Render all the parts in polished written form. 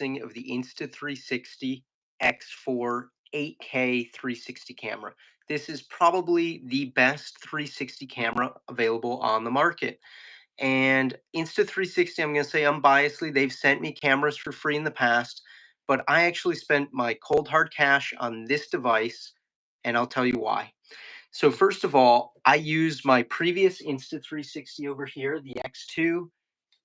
unboxing of the Insta360 X4 8K 360 camera. This is probably the best 360 camera available on the market. And Insta360, I'm going to say unbiasedly, they've sent me cameras for free in the past, but I actually spent my cold hard cash on this device, and I'll tell you why. So first of all, I used my previous Insta360 over here, the X2,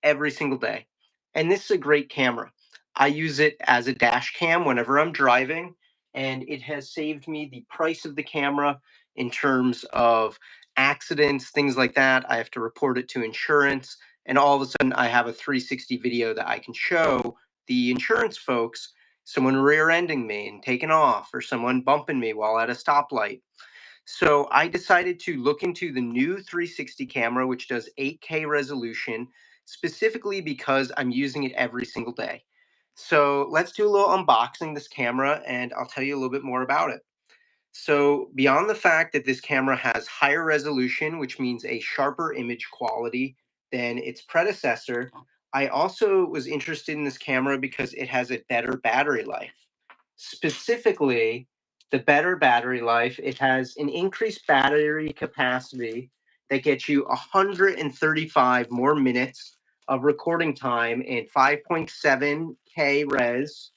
every single day. And this is a great camera. I use it as a dash cam whenever I'm driving, and it has saved me the price of the camera in terms of accidents, things like that. I have to report it to insurance, and all of a sudden I have a 360 video that I can show the insurance folks someone rear ending me and taking off, or someone bumping me while at a stoplight. So I decided to look into the new 360 camera, which does 8K resolution, specifically because I'm using it every single day. So let's do a little unboxing this camera and I'll tell you a little bit more about it. So beyond the fact that this camera has higher resolution, which means a sharper image quality than its predecessor, I also was interested in this camera because it has a better battery life. Specifically, the better battery life, it has an increased battery capacity that gets you 135 more minutes of recording time in 5.7K res,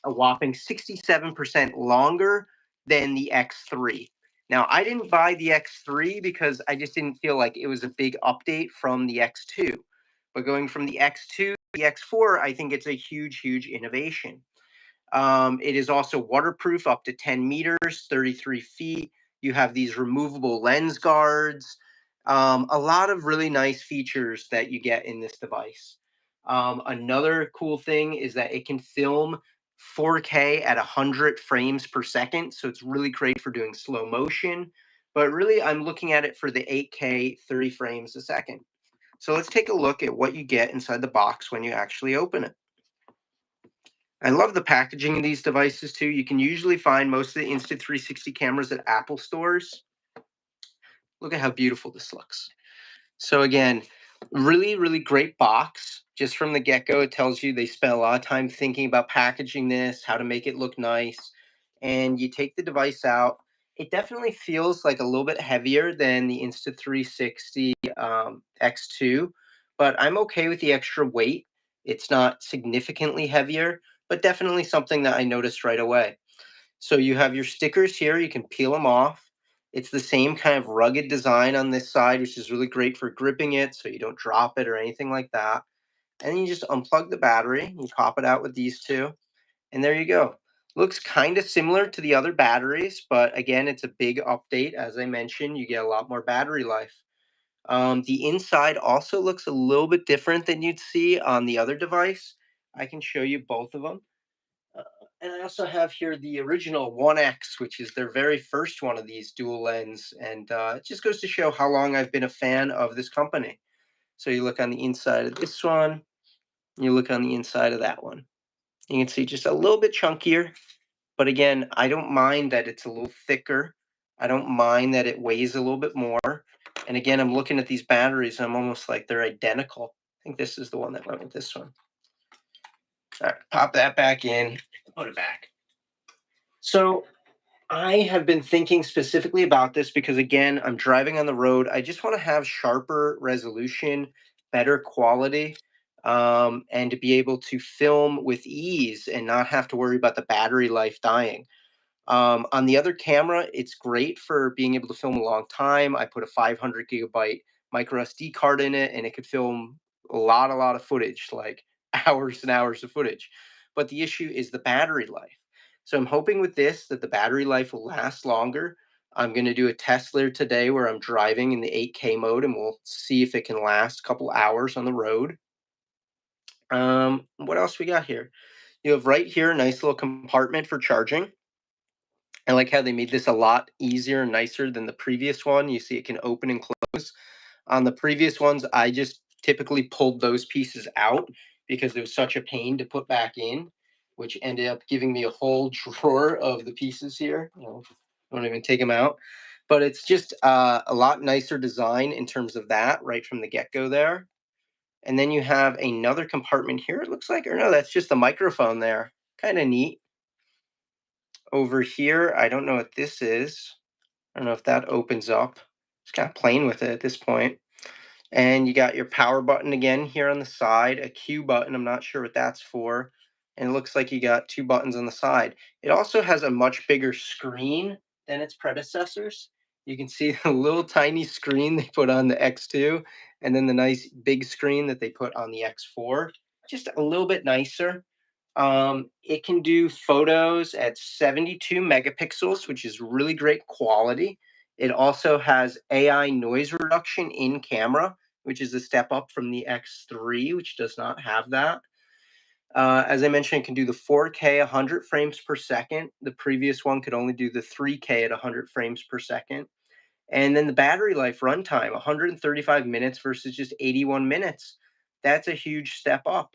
a whopping 67% longer than the X3. Now, I didn't buy the X3 because I just didn't feel like it was a big update from the X2. But going from the X2 to the X4, I think it's a huge, huge innovation. It is also waterproof up to 10 meters, 33 feet. You have these removable lens guards. A lot of really nice features that you get in this device. Another cool thing is that it can film 4K at 100 frames per second. So it's really great for doing slow motion. But really, I'm looking at it for the 8K 30 frames a second. So let's take a look at what you get inside the box when you actually open it. I love the packaging of these devices too. You can usually find most of the Insta360 cameras at Apple stores. Look at how beautiful this looks. So again, really, really great box. Just from the get-go, it tells you they spent a lot of time thinking about packaging this, how to make it look nice. And you take the device out. It definitely feels like a little bit heavier than the Insta360 X2, but I'm okay with the extra weight. It's not significantly heavier, but definitely something that I noticed right away. So you have your stickers here. You can peel them off. It's the same kind of rugged design on this side, which is really great for gripping it so you don't drop it or anything like that. And then you just unplug the battery. You pop it out with these two, and there you go. Looks kind of similar to the other batteries, but again, it's a big update. As I mentioned, you get a lot more battery life. The inside also looks a little bit different than you'd see on the other device. I can show you both of them. Uh, and I also have here the original 1X, which is their very first one of these dual lens. And it just goes to show how long I've been a fan of this company. So you look on the inside of this one, you look on the inside of that one. You can see just a little bit chunkier. But again, I don't mind that it's a little thicker. I don't mind that it weighs a little bit more. And again, I'm looking at these batteries, and I'm almost like they're identical. I think this is the one that went with this one. All right, pop that back in, put it back. So I have been thinking specifically about this because, again, I'm driving on the road. I just want to have sharper resolution, better quality, and to be able to film with ease and not have to worry about the battery life dying. On the other camera, it's great for being able to film a long time. I put a 500 gigabyte micro SD card in it, and it could film a lot of footage, like hours and hours of footage. But the issue is the battery life. So I'm hoping with this that the battery life will last longer. I'm going to do a test later today where I'm driving in the 8K mode, and we'll see if it can last a couple hours on the road. What else we got here? You have right here a nice little compartment for charging. I like how they made this a lot easier and nicer than the previous one. You see it can open and close. On the previous ones, I just typically pulled those pieces out because it was such a pain to put back in, which ended up giving me a whole drawer of the pieces here. I don't even take them out. But it's just a lot nicer design in terms of that right from the get-go there. And then you have another compartment here, it looks like, or no, that's just the microphone there. Kind of neat. Over here, I don't know what this is. I don't know if that opens up. Just kind of playing with it at this point. And you got your power button again here on the side, a Q button. I'm not sure what that's for. And it looks like you got two buttons on the side. It also has a much bigger screen than its predecessors. You can see the little tiny screen they put on the X2 and then the nice big screen that they put on the X4. Just a little bit nicer. It can do photos at 72 megapixels, which is really great quality. It also has AI noise reduction in camera, which is a step up from the X3, which does not have that. As I mentioned, it can do the 4K 100 frames per second. The previous one could only do the 3K at 100 frames per second. And then the battery life runtime, 135 minutes versus just 81 minutes. That's a huge step up.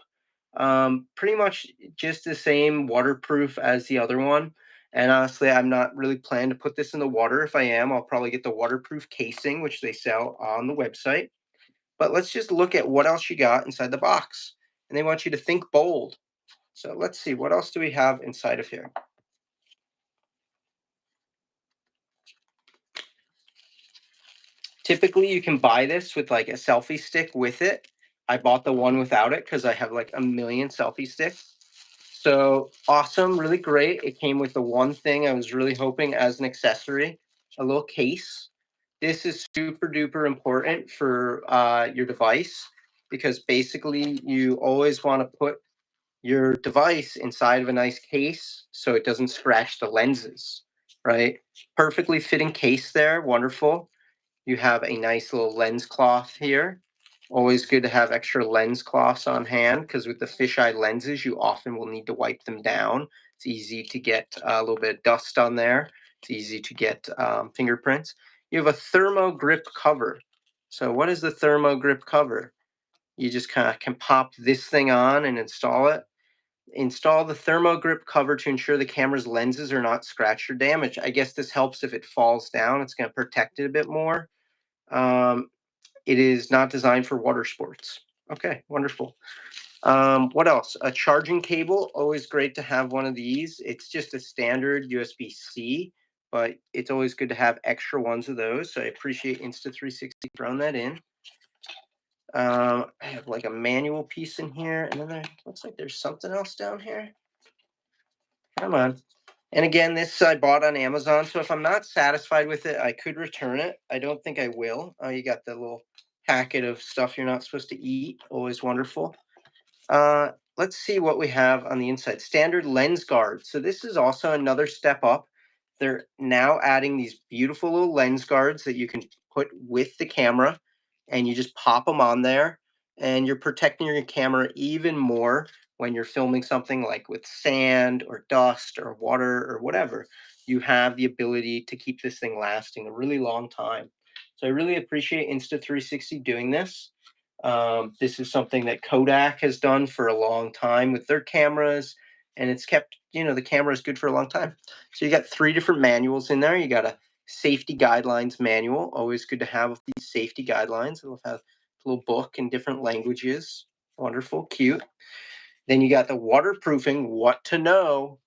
Pretty much just the same waterproof as the other one. And honestly, I'm not really planning to put this in the water. If I am, I'll probably get the waterproof casing, which they sell on the website. But let's just look at what else you got inside the box. And they want you to think bold. So let's see, what else do we have inside of here? Typically, you can buy this with like a selfie stick with it. I bought the one without it because I have like a million selfie sticks. So awesome, really great. It came with the one thing I was really hoping as an accessory, a little case. This is super duper important for your device because basically you always want to put your device inside of a nice case so it doesn't scratch the lenses, right? Perfectly fitting case there, wonderful. You have a nice little lens cloth here. Always good to have extra lens cloths on hand because with the fisheye lenses, you often will need to wipe them down. It's easy to get a little bit of dust on there. It's easy to get fingerprints. You have a thermo grip cover. So what is the thermo grip cover? You just kind of can pop this thing on and install it. Install the thermo grip cover to ensure the camera's lenses are not scratched or damaged. I guess this helps if it falls down. It's going to protect it a bit more. Um, it is not designed for water sports. Okay, wonderful. What else? A charging cable. Always great to have one of these. It's just a standard USB-C, but it's always good to have extra ones of those. So I appreciate Insta360 throwing that in. I have like a manual piece in here, and then there looks like there's something else down here. Come on. And again, this I bought on Amazon. So if I'm not satisfied with it, I could return it. I don't think I will. You got the little packet of stuff you're not supposed to eat. Always wonderful. Let's see what we have on the inside. Standard lens guard. So this is also another step up. They're now adding these beautiful little lens guards that you can put with the camera, and you just pop them on there, and you're protecting your camera even more when you're filming something like with sand or dust or water or whatever. You have the ability to keep this thing lasting a really long time. So I really appreciate Insta360 doing this. This is something that Kodak has done for a long time with their cameras, and it's kept, the camera is good for a long time. So you got three different manuals in there. You got a safety guidelines manual. Always good to have these safety guidelines. It'll have a little book in different languages. Wonderful, cute. Then you got the waterproofing, what to know.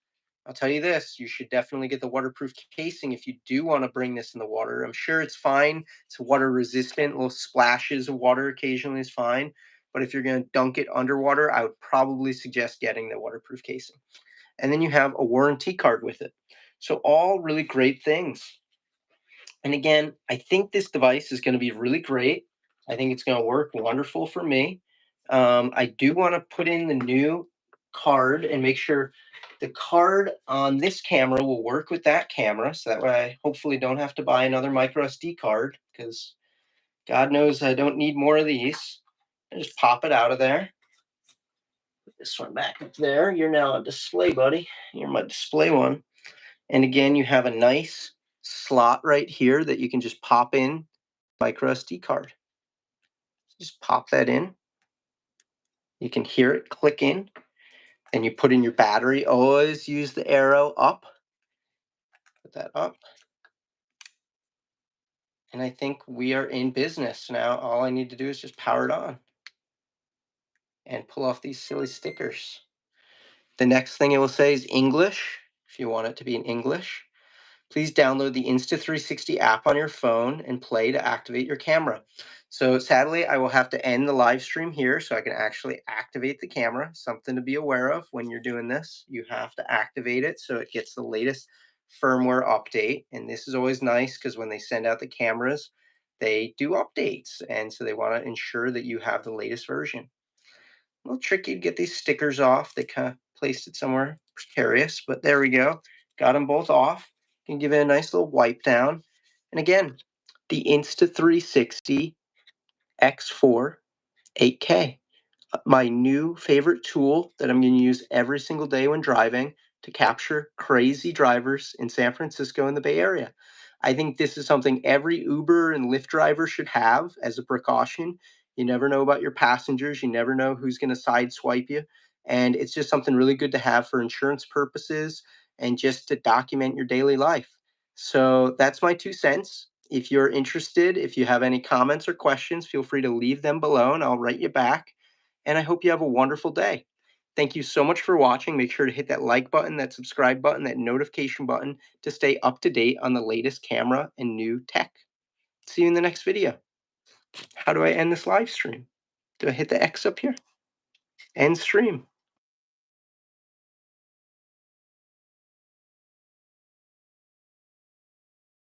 I'll tell you this, you should definitely get the waterproof casing if you do want to bring this in the water. I'm sure it's fine. It's water resistant. Little splashes of water occasionally is fine. But if you're going to dunk it underwater, I would probably suggest getting the waterproof casing. And then you have a warranty card with it. So all really great things. And again, I think this device is going to be really great. I think it's going to work wonderful for me. I do want to put in the new card and make sure the card on this camera will work with that camera. So that way I hopefully don't have to buy another micro SD card because God knows I don't need more of these. I just pop it out of there. Put this one back up there. You're now on display, buddy. You're my display one. And again, you have a nice slot right here that you can just pop in micro SD card. Just pop that in. You can hear it click in, and you put in your battery. Always use the arrow up. Put that up. And I think we are in business now. All I need to do is just power it on. and pull off these silly stickers. The next thing it will say is English, if you want it to be in English. Please download the Insta360 app on your phone and play to activate your camera. So sadly, I will have to end the live stream here so I can actually activate the camera. Something to be aware of when you're doing this. You have to activate it so it gets the latest firmware update. And this is always nice because when they send out the cameras, they do updates. And so they want to ensure that you have the latest version. A little tricky to get these stickers off. They kind of placed it somewhere precarious, but there we go. Got them both off. Can give it a nice little wipe down. And again, the Insta360 X4 8K, my new favorite tool that I'm going to use every single day when driving to capture crazy drivers in San Francisco and the Bay Area. I think this is something every Uber and Lyft driver should have as a precaution. You never know about your passengers, you never know who's going to sideswipe you. And it's just something really good to have for insurance purposes and just to document your daily life. So that's my 2 cents. If you're interested, if you have any comments or questions, feel free to leave them below and I'll write you back. And I hope you have a wonderful day. Thank you so much for watching. Make sure to hit that like button, that subscribe button, that notification button to stay up to date on the latest camera and new tech. See you in the next video. How do I end this live stream? Do I hit the X up here? End stream.